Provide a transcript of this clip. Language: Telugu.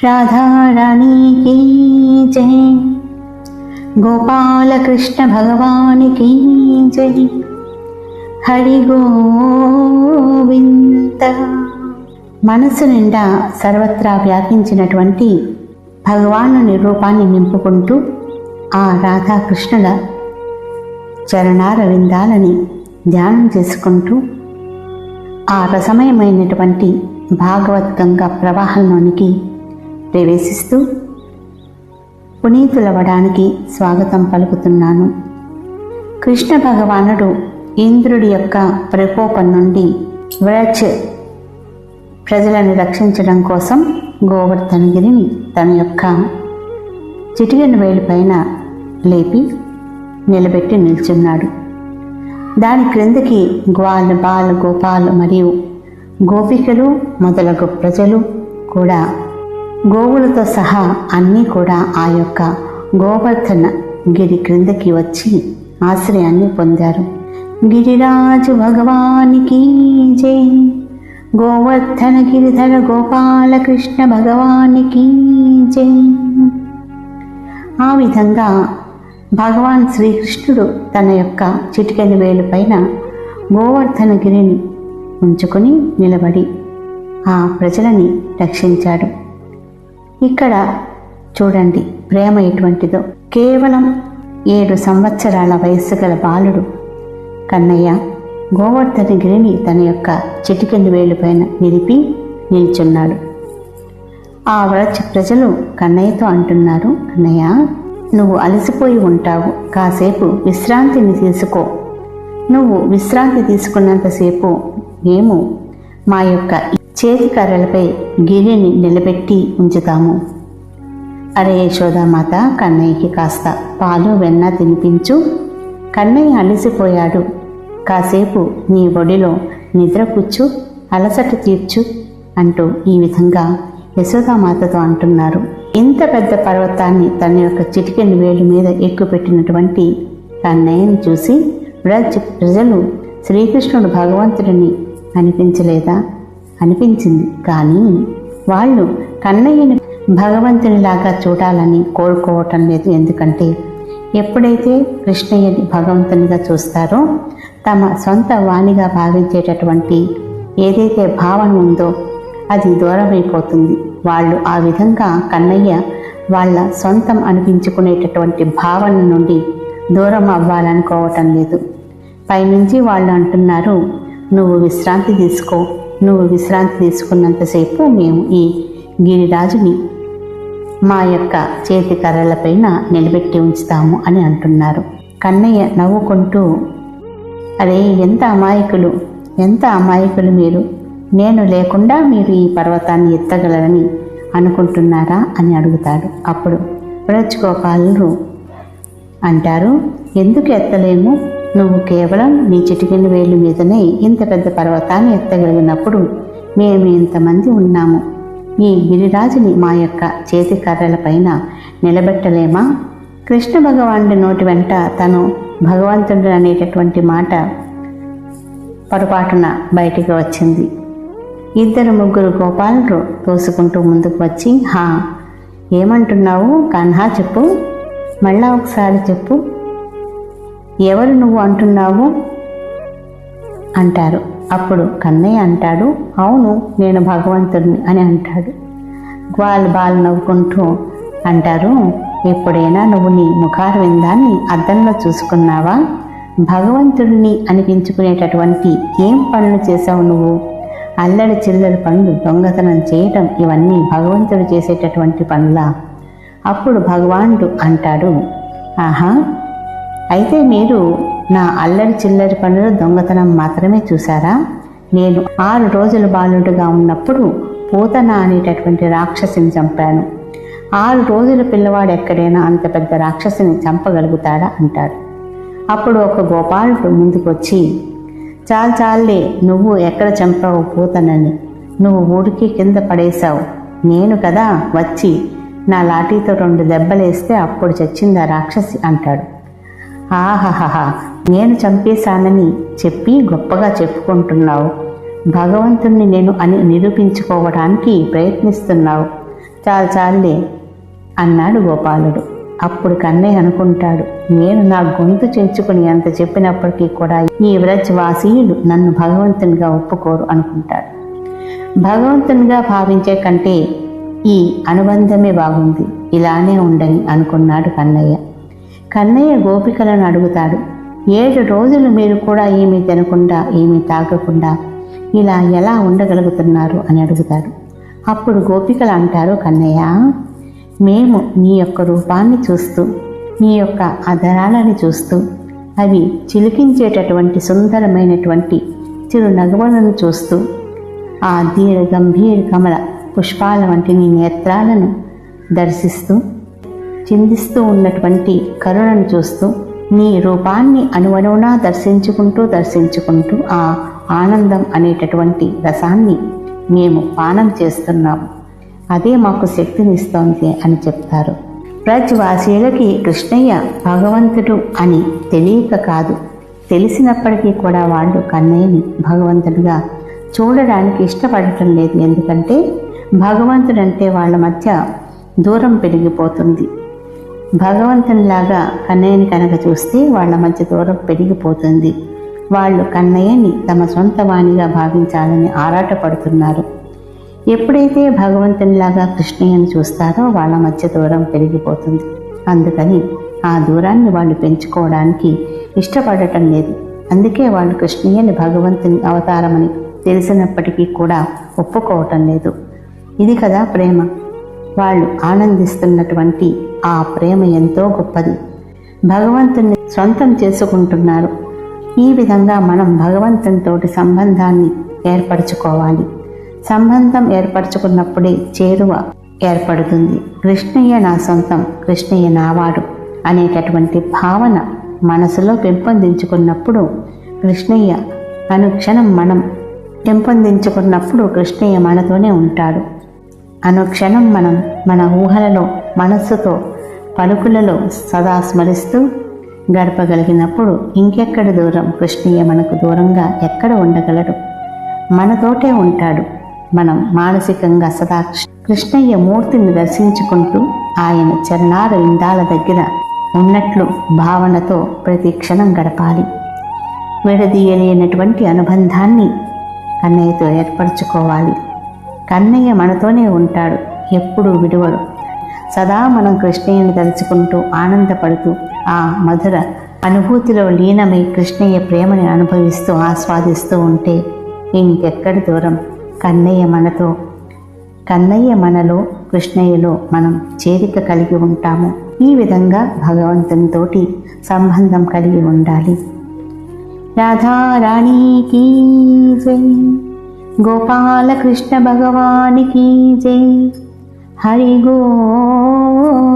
राधा रानी की जय। गोपाल कृष्ण भगवान की जय। హరి గోవింద. మనసు నిండా సర్వత్రా వ్యాపించినటువంటి భగవానుని రూపాన్ని నింపుకుంటూ ఆ రాధాకృష్ణుల చరణారవిందాలని ధ్యానం చేసుకుంటూ ఆ రసమయమైనటువంటి భాగవద్గంగా ప్రవాహంలోనికి ప్రవేశిస్తూ పునీతులవడానికి స్వాగతం పలుకుతున్నాను. కృష్ణ భగవానుడు ఇంద్రుడి యొక్క ప్రకోపం నుండి వ్రజ్ ప్రజలను రక్షించడం కోసం గోవర్ధనగిరిని తన యొక్క చిటికెన వేలు పైన లేపి నిలబెట్టి నిల్చున్నాడు. దాని క్రిందకి గ్వాల్, బాల్, గోపాల్ మరియు గోపికలు మొదలగు ప్రజలు కూడా గోవులతో సహా అన్నీ కూడా ఆ యొక్క గోవర్ధన గిరి క్రిందకి వచ్చి ఆశ్రయాన్ని పొందారు. గిరిరాజు భగవానికి జై. గోవర్ధన గిరిధర గోపాలకృష్ణ భగవానికి జై. ఆ విధంగా భగవాన్ శ్రీకృష్ణుడు తన యొక్క చిటికెన వేలు పైన గోవర్ధన గిరిని ఉంచుకొని నిలబడి ఆ ప్రజలని రక్షించాడు. ఇక్కడ చూడండి ప్రేమ ఎటువంటిదో. కేవలం 7 సంవత్సరాల వయస్సు గల బాలుడు కన్నయ్య గోవర్ధనగిరిని తన యొక్క చిటికెన వేలు పైన నిలిపి నిల్చున్నాడు. ఆ వ్రజ ప్రజలు కన్నయ్యతో అంటున్నారు, కన్నయ్య నువ్వు అలసిపోయి ఉంటావు, కాసేపు విశ్రాంతిని తీసుకో. నువ్వు విశ్రాంతి తీసుకున్నంతసేపు మేము మా యొక్క చేతి కర్రలపై గిరిని నిలబెట్టి ఉంచుతాము. అరే యశోదామాత, కన్నయ్యకి కాస్త పాలు వెన్న తినిపించు. కన్నయ్య అలసిపోయాడు, కాసేపు నీ ఒడిలో నిద్ర కూర్చు, అలసట తీర్చు అంటూ ఈ విధంగా యశోదామాతతో అంటున్నారు. ఇంత పెద్ద పర్వతాన్ని తన యొక్క చిటికెన వేలు మీద ఎక్కుపెట్టినటువంటి కన్నయ్యను చూసి వ్రజ్ ప్రజలు శ్రీకృష్ణుడు భగవంతుడిని అనిపించలేదా? అనిపించింది. కానీ వాళ్ళు కన్నయ్యని భగవంతునిలాగా చూడాలని కోరుకోవటం లేదు. ఎందుకంటే ఎప్పుడైతే కృష్ణయ్యని భగవంతునిగా చూస్తారో తమ సొంత వాణిగా భావించేటటువంటి ఏదైతే భావన ఉందో అది దూరమైపోతుంది. వాళ్ళు ఆ విధంగా కన్నయ్య వాళ్ళ సొంతం అనిపించుకునేటటువంటి భావన నుండి దూరం అవ్వాలనుకోవటం లేదు. పైనుంచి వాళ్ళు అంటున్నారు, నువ్వు విశ్రాంతి తీసుకో, నువ్వు విశ్రాంతి తీసుకున్నంతసేపు మేము ఈ గిరిరాజుని మా యొక్క చేతి కర్రలపైన నిలబెట్టి ఉంచుతాము అని అంటున్నారు. కన్నయ్య నవ్వుకుంటూ, అరే ఎంత అమాయకులు, ఎంత అమాయకులు మీరు, నేను లేకుండా మీరు ఈ పర్వతాన్ని ఎత్తగలరని అనుకుంటున్నారా అని అడుగుతాడు. అప్పుడు వ్రజ్ గోపాలుడు అంటారు, ఎందుకు ఎత్తలేము, నువ్వు కేవలం నీ చిటికెన వేలు మీదనే ఇంత పెద్ద పర్వతాన్ని ఎత్తగలిగినప్పుడు మేము ఇంతమంది ఉన్నాము, ఈ గిరిరాజుని మా యొక్క చేతి కర్రల పైన నిలబెట్టలేమా? కృష్ణ భగవానుడి నోటి వెంట తను భగవంతుడు అనేటటువంటి మాట పొరపాటున బయటికి వచ్చింది. 2-3 గోపాలుడు తోసుకుంటూ ముందుకు వచ్చి, హా ఏమంటున్నావు కన్హా, చెప్పు, మళ్ళా ఒకసారి చెప్పు, ఎవరు నువ్వు అంటున్నావు అంటారు. అప్పుడు కన్నయ్య అంటాడు, అవును నేను భగవంతుడిని అని అంటాడు. గ్వాల్, బాల్ నవ్వుకుంటూ అంటారు, ఎప్పుడైనా నువ్వు నీ ముఖారవిందాన్ని అద్దంలో చూసుకున్నావా? భగవంతుడిని అనిపించుకునేటటువంటి ఏం పనులు చేశావు నువ్వు? అల్లడి చిల్లడి పనులు, దొంగతనం చేయటం, ఇవన్నీ భగవంతుడు చేసేటటువంటి పనులా? అప్పుడు భగవానుడు అంటాడు, ఆహా, అయితే మీరు నా అల్లడి చిల్లడి పనులు, దొంగతనం మాత్రమే చూశారా? నేను 6 రోజులు బాలుడుగా ఉన్నప్పుడు పూతన అనేటటువంటి రాక్షసిని చంపాను. 6 రోజుల పిల్లవాడు ఎక్కడైనా అంత పెద్ద రాక్షసిని చంపగలుగుతాడా అంటాడు. అప్పుడు ఒక గోపాలుడు ముందుకొచ్చి, చాలే, నువ్వు ఎక్కడ చంపావు పూతనని, నువ్వు ఊరికి కింద పడేశావు, నేను కదా వచ్చి నా లాఠీతో 2 దెబ్బలేస్తే అప్పుడు చచ్చింది ఆ రాక్షసి అంటాడు. ఆహాహా, నేను చంపేశానని చెప్పి గొప్పగా చెప్పుకుంటున్నావు, భగవంతుణ్ణి నేను అని నిరూపించుకోవడానికి ప్రయత్నిస్తున్నావు, చాలే అన్నాడు గోపాలుడు. అప్పుడు కన్నయ్య అనుకుంటాడు, నేను నా గొంతు చెంచుకుని ఎంత చెప్పినప్పటికీ కూడా ఈ వ్రజవాసీయులు నన్ను భగవంతునిగా ఒప్పుకోరు అనుకుంటాడు. భగవంతునిగా భావించే కంటే ఈ అనుబంధమే బాగుంది, ఇలానే ఉండని అనుకున్నాడు కన్నయ్య. కన్నయ్య గోపికలను అడుగుతాడు, 7 రోజులు మీరు కూడా ఏమీ తినకుండా ఏమీ తాగకుండా ఇలా ఎలా ఉండగలుగుతున్నారు అని అడుగుతాడు. అప్పుడు గోపికలు అంటారు, కన్నయ్య, మేము నీ యొక్క రూపాన్ని చూస్తూ, నీ యొక్క అధరాలని చూస్తూ, అవి చిలికించేటటువంటి సుందరమైనటువంటి చిరు నగవలను చూస్తూ, ఆ ధీర గంభీర కమల పుష్పాల వంటి నీ నేత్రాలను దర్శిస్తూ, చిందిస్తూ ఉన్నటువంటి కరుణను చూస్తూ, నీ రూపాన్ని అణువణువునా దర్శించుకుంటూ ఆ ఆనందం అనేటటువంటి రసాన్ని మేము పానం చేస్తున్నాము, అదే మాకు శక్తినిస్తోంది అని చెప్తారు. బ్రజ్వాసీయులకి కృష్ణయ్య భగవంతుడు అని తెలియక కాదు, తెలిసినప్పటికీ కూడా వాళ్ళు కన్నయ్యని భగవంతుడిగా చూడడానికి ఇష్టపడటం లేదు. ఎందుకంటే భగవంతుడంటే వాళ్ళ మధ్య దూరం పెరిగిపోతుంది. భగవంతునిలాగా కన్నయ్యని కనుక చూస్తే వాళ్ళ మధ్య దూరం పెరిగిపోతుంది. వాళ్ళు కన్నయ్యని తమ సొంత వాణిగా భావించాలని ఆరాటపడుతున్నారు. ఎప్పుడైతే భగవంతునిలాగా కృష్ణయ్యని చూస్తారో వాళ్ళ మధ్య దూరం పెరిగిపోతుంది. అందుకని ఆ దూరాన్ని వాళ్ళు పెంచుకోవడానికి ఇష్టపడటం లేదు. అందుకే వాళ్ళు కృష్ణయ్యని భగవంతుని అవతారమని తెలిసినప్పటికీ కూడా ఒప్పుకోవటం లేదు. ఇది కదా ప్రేమ. వాళ్ళు ఆనందిస్తున్నటువంటి ఆ ప్రేమ ఎంతో గొప్పది. భగవంతుని సొంతం చేసుకుంటున్నారు. ఈ విధంగా మనం భగవంతునితోటి సంబంధాన్ని ఏర్పరచుకోవాలి. సంబంధం ఏర్పరచుకున్నప్పుడే చేరువ ఏర్పడుతుంది. కృష్ణయ్య నా సొంతం, కృష్ణయ్య నావాడు అనేటటువంటి భావన మనసులో పెంపొందించుకున్నప్పుడు కృష్ణయ్య అనుక్షణం మనం పెంపొందించుకున్నప్పుడు కృష్ణయ్య మనతోనే ఉంటాడు. అనుక్షణం మనం మన ఊహలలో, మనస్సుతో, పలుకులలో సదా స్మరిస్తూ గడపగలిగినప్పుడు ఇంకెక్కడ దూరం, కృష్ణయ్య మనకు దూరంగా ఎక్కడ ఉండగలడు? మనతోటే ఉంటాడు. మనం మానసికంగా సదా కృష్ణయ్య మూర్తిని దర్శించుకుంటూ ఆయన చరణార విందాల దగ్గర ఉన్నట్లు భావనతో ప్రతి క్షణం గడపాలి. విడదీయలేనటువంటి అనుబంధాన్ని కన్నయ్యతో ఏర్పరచుకోవాలి. కన్నయ్య మనతోనే ఉంటాడు, ఎప్పుడూ విడువడు. సదా మనం కృష్ణయ్యని తలుచుకుంటూ ఆనందపడుతూ ఆ మధుర అనుభూతిలో లీనమై కృష్ణయ్య ప్రేమని అనుభవిస్తూ ఆస్వాదిస్తూ ఉంటే ఇంకెక్కడి దూరం, కన్నయ్య మనతో, కన్నయ్య మనలో, కృష్ణయ్యలో మనం చేరిక కలిగి ఉంటాము. ఈ విధంగా భగవంతునితోటి సంబంధం కలిగి ఉండాలి. రాధారాణి కీ జై, గోపాలకృష్ణ భగవానికి జై, హరి గోవింద.